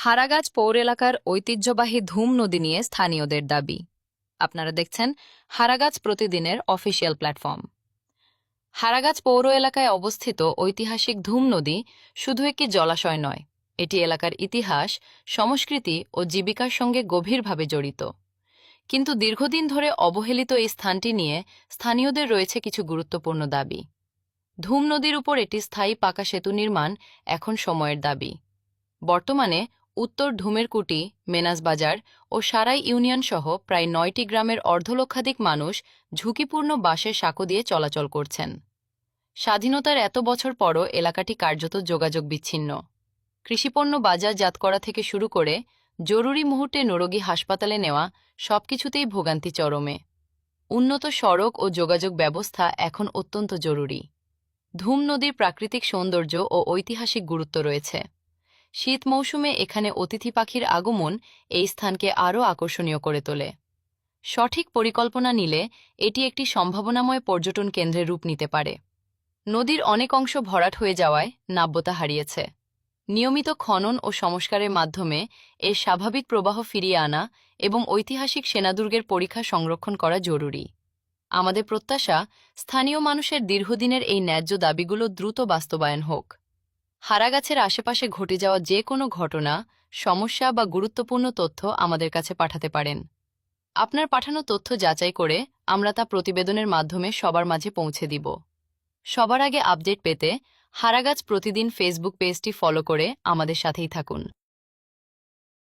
হারাগাছ পৌর এলাকার ঐতিহ্যবাহী ধুম নদী নিয়ে স্থানীয়দের দাবি। আপনারা দেখছেন হারাগাছ প্রতিদিনের অফিসিয়াল প্ল্যাটফর্ম। হারাগাছ পৌর এলাকায় অবস্থিত ঐতিহাসিক ধুম নদী শুধু একটি জলাশয় নয়, এটি এলাকার ইতিহাস, সংস্কৃতি ও জীবিকার সঙ্গে গভীরভাবে জড়িত। কিন্তু দীর্ঘদিন ধরে অবহেলিত এই স্থানটি নিয়ে স্থানীয়দের রয়েছে কিছু গুরুত্বপূর্ণ দাবি। ধুম নদীর উপর একটি স্থায়ী পাকা সেতু নির্মাণ এখন সময়ের দাবি। বর্তমানে উত্তর ধুমেরকুটি, মেনাজবাজার ও সারাই ইউনিয়ন সহ প্রায় ৯টি গ্রামের অর্ধলক্ষাধিক মানুষ ঝুঁকিপূর্ণ বাঁশের সাঁকো দিয়ে চলাচল করছেন। স্বাধীনতার এত বছর পরও এলাকাটি কার্যত যোগাযোগ বিচ্ছিন্ন। কৃষিপণ্য বাজারজাত করা থেকে শুরু করে জরুরি মুহূর্তে রোগী হাসপাতালে নেওয়া সবকিছুতেই ভোগান্তি চরমে। উন্নত সড়ক ও যোগাযোগ ব্যবস্থা এখন অত্যন্ত জরুরি। ধুম নদীর প্রাকৃতিক সৌন্দর্য ও ঐতিহাসিক গুরুত্ব রয়েছে। শীত মৌসুমে এখানে অতিথি পাখির আগমন এই স্থানকে আরও আকর্ষণীয় করে তোলে। সঠিক পরিকল্পনা নিলে এটি একটি সম্ভাবনাময় পর্যটন কেন্দ্রে রূপ নিতে পারে। নদীর অনেক অংশ ভরাট হয়ে যাওয়ায় নাব্যতা হারিয়েছে। নিয়মিত খনন ও সংস্কারের মাধ্যমে এর স্বাভাবিক প্রবাহ ফিরিয়ে আনা এবং ঐতিহাসিক সেনাদুর্গের পরীক্ষা সংরক্ষণ করা জরুরি। আমাদের প্রত্যাশা, স্থানীয় মানুষের দীর্ঘদিনের এই ন্যায্য দাবিগুলো দ্রুত বাস্তবায়ন হোক। হারাগাছের আশেপাশে ঘটে যাওয়া যে কোনো ঘটনা, সমস্যা বা গুরুত্বপূর্ণ তথ্য আমাদের কাছে পাঠাতে পারেন। আপনার পাঠানো তথ্য যাচাই করে আমরা তা প্রতিবেদনের মাধ্যমে সবার মাঝে পৌঁছে দিব। সবার আগে আপডেট পেতে হারাগাছ প্রতিদিন ফেসবুক পেজটি ফলো করে আমাদের সাথেই থাকুন।